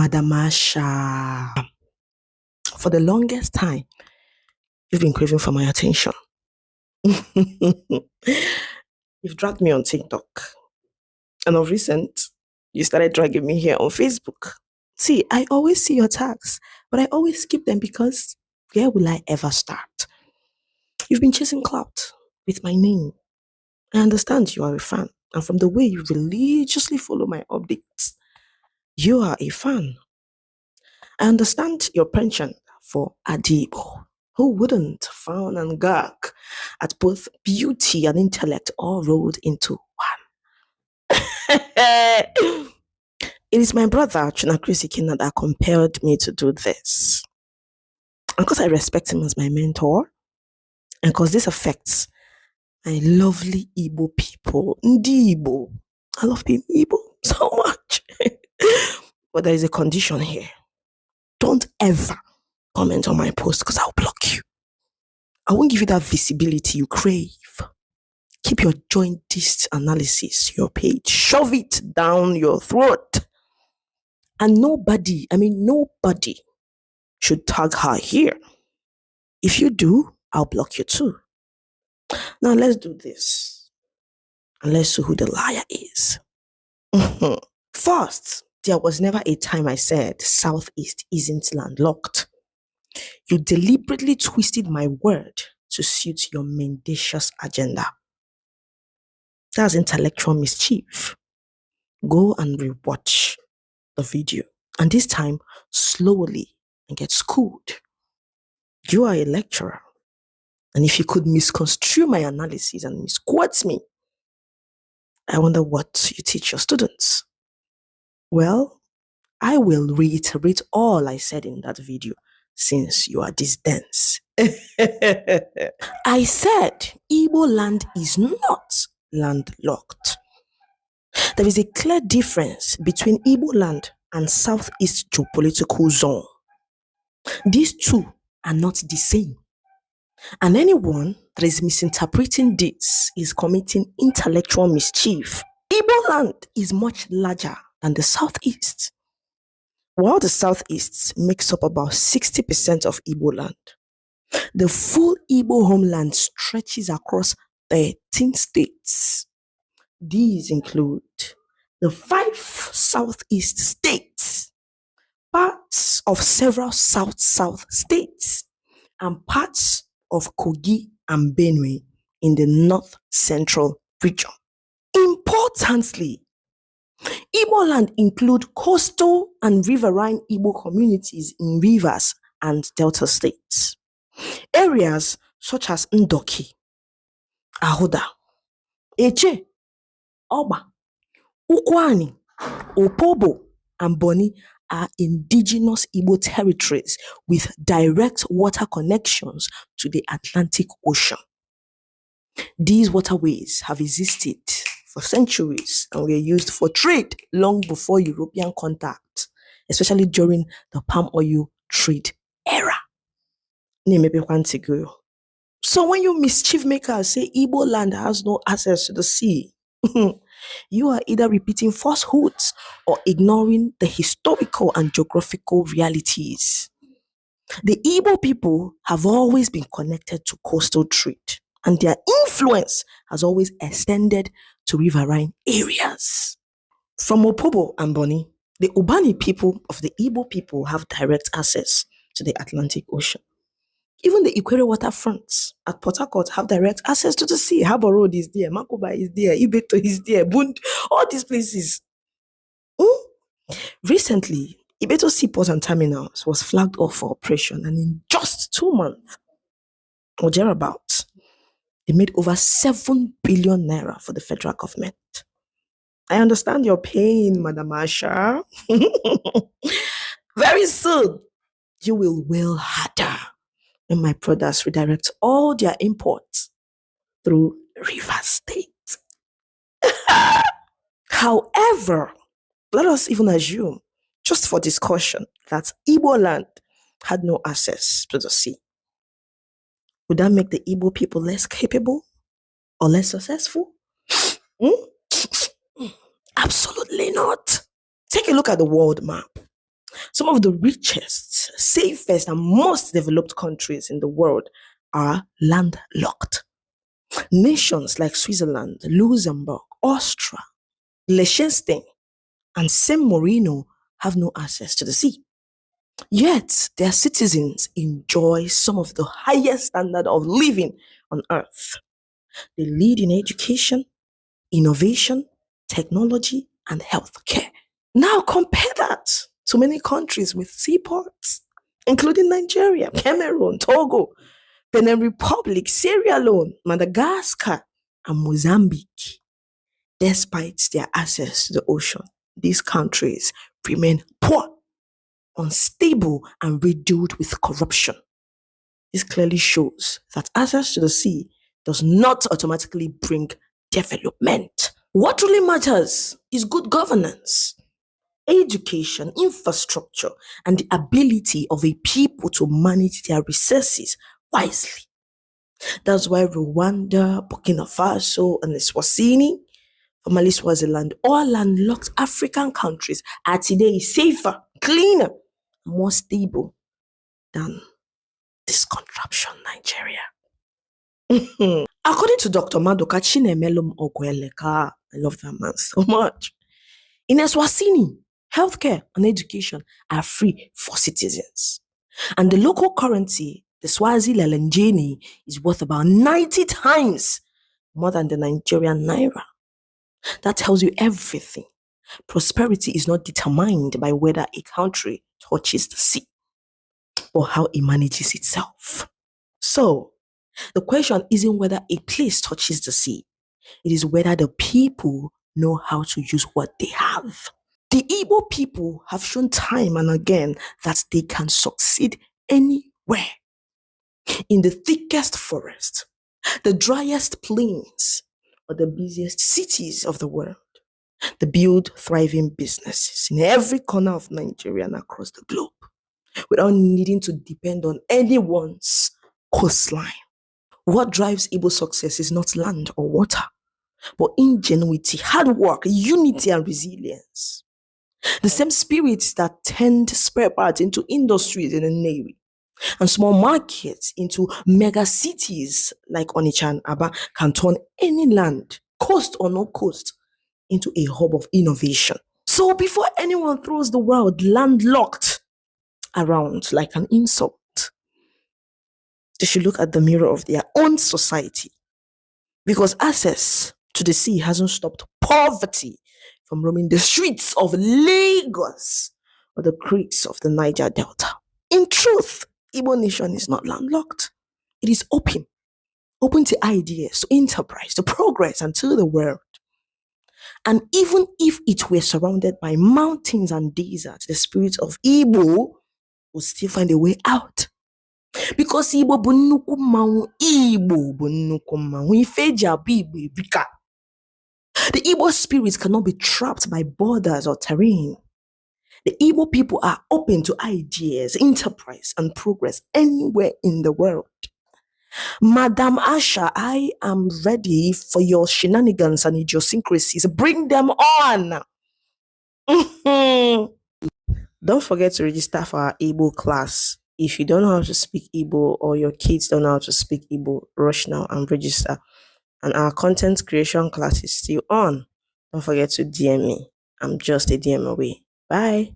Madam Asha. For the longest time, you've been craving for my attention. You've dragged me on TikTok. And of recent, you started dragging me here on Facebook. See, I always see your tags, but I always skip them because where will I ever start? You've been chasing clout with my name. I understand you are a fan, and from the way you religiously follow my updates, you are a fan. I understand your penchant for Adibo. Who wouldn't frown and gag at both beauty and intellect all rolled into one? It is my brother, Chunakri Sikina, that compelled me to do this. And because I respect him as my mentor, and because this affects my lovely Igbo people, Ndi Igbo. I love being Igbo so much. But there is a condition here. Don't ever comment on my post because I'll block you. I won't give you that visibility you crave. Keep your jaundiced analysis, your page. Shove it down your throat. And nobody should tag her here. If you do, I'll block you too. Now let's do this. And let's see who the liar is. First, there was never a time I said Southeast isn't landlocked. You deliberately twisted my word to suit your mendacious agenda. That's intellectual mischief. Go and rewatch the video. And this time, slowly and get schooled. You are a lecturer. And if you could misconstrue my analysis and misquote me, I wonder what you teach your students. Well, I will reiterate all I said in that video since you are this dense. I said Igboland is not landlocked. There is a clear difference between Igboland and Southeast geopolitical zone. These two are not the same. And anyone that is misinterpreting this is committing intellectual mischief. Igboland is much larger than the Southeast. While the Southeast makes up about 60% of Igboland, the full Igbo homeland stretches across 13 states. These include the 5 Southeast states, parts of several South-South states, and parts of Kogi and Benue in the North Central region. Importantly, Igboland include coastal and riverine Igbo communities in rivers and delta states. Areas such as Ndoki, Ahoda, Eche, Oba, Ukwani, Opobo, and Boni are indigenous Igbo territories with direct water connections to the Atlantic Ocean. These waterways have existed for centuries and were used for trade long before European contact, especially during the palm oil trade era. So when you mischief makers say Igbo land has no access to the sea, you are either repeating falsehoods or ignoring the historical and geographical realities. The Igbo people have always been connected to coastal trade, and their influence has always extended to riverine areas. From Opobo and Boni, the Ubani people of the Igbo people have direct access to the Atlantic Ocean. Even the Ikwere waterfronts at Port Harcourt have direct access to the sea. Harbour Road is there, Makoba is there, Ibeto is there, Bund, all these places. Recently, Ibeto Seaport and Terminals was flagged off for operation, and in just 2 months, or thereabouts, they made over 7 billion naira for the federal government. I understand your pain, Madam Asha. Very soon, you will wail harder when my brothers redirect all their imports through River State. However, let us even assume, just for discussion, that Igboland had no access to the sea. Would that make the Igbo people less capable or less successful? Absolutely not. Take a look at the world map. Some of the richest, safest, and most developed countries in the world are landlocked. Nations like Switzerland, Luxembourg, Austria, Liechtenstein, and San Marino have no access to the sea. Yet their citizens enjoy some of the highest standard of living on earth. They lead in education, innovation, technology, and healthcare. Now compare that to many countries with seaports, including Nigeria, Cameroon, Togo, Benin Republic, Sierra Leone, Madagascar, and Mozambique. Despite their access to the ocean, these countries remain poor, unstable, and riddled with corruption. This clearly shows that access to the sea does not automatically bring development. What really matters is good governance, education, infrastructure, and the ability of a people to manage their resources wisely. That's why Rwanda, Burkina Faso, and Eswatini, formerly Swaziland, all landlocked African countries are today safer, cleaner, more stable than this contraption, Nigeria. According to Dr. Madoka Chinemelum Ogweleka, I love that man so much. In Eswatini, healthcare and education are free for citizens. And the local currency, the Swazi Lelenjeni, is worth about 90 times more than the Nigerian naira. That tells you everything. Prosperity is not determined by whether a country touches the sea or how it manages itself. So, the question isn't whether a place touches the sea. It is whether the people know how to use what they have. The Igbo people have shown time and again that they can succeed anywhere. In the thickest forest, the driest plains, or the busiest cities of the world. They build thriving businesses in every corner of Nigeria and across the globe without needing to depend on anyone's coastline. What drives Igbo success is not land or water, but ingenuity, hard work, unity, and resilience. The same spirits that turned spare parts into industries in the Navy and small markets into mega cities like Onitsha and Aba can turn any land, coast or no coast, into a hub of innovation. So before anyone throws the word landlocked around like an insult, they should look at the mirror of their own society, because access to the sea hasn't stopped poverty from roaming the streets of Lagos or the creeks of the Niger Delta. In truth, Igbo nation is not landlocked. It is open to ideas, to enterprise, to progress, and to the world. And even if it were surrounded by mountains and deserts, the spirit of Igbo will still find a way out. Because Igbo bụ nnukwu mmanwụ, Igbo bụ nnukwu mmanwụ, ife eji abụ Igbo erika. The Igbo spirit cannot be trapped by borders or terrain. The Igbo people are open to ideas, enterprise, and progress anywhere in the world. Madam Asha, I am ready for your shenanigans and idiosyncrasies. Bring them on. Don't forget to register for our Igbo class. If you don't know how to speak Igbo or your kids don't know how to speak Igbo, rush now and register. And our content creation class is still on. Don't forget to DM me. I'm just a DM away. Bye.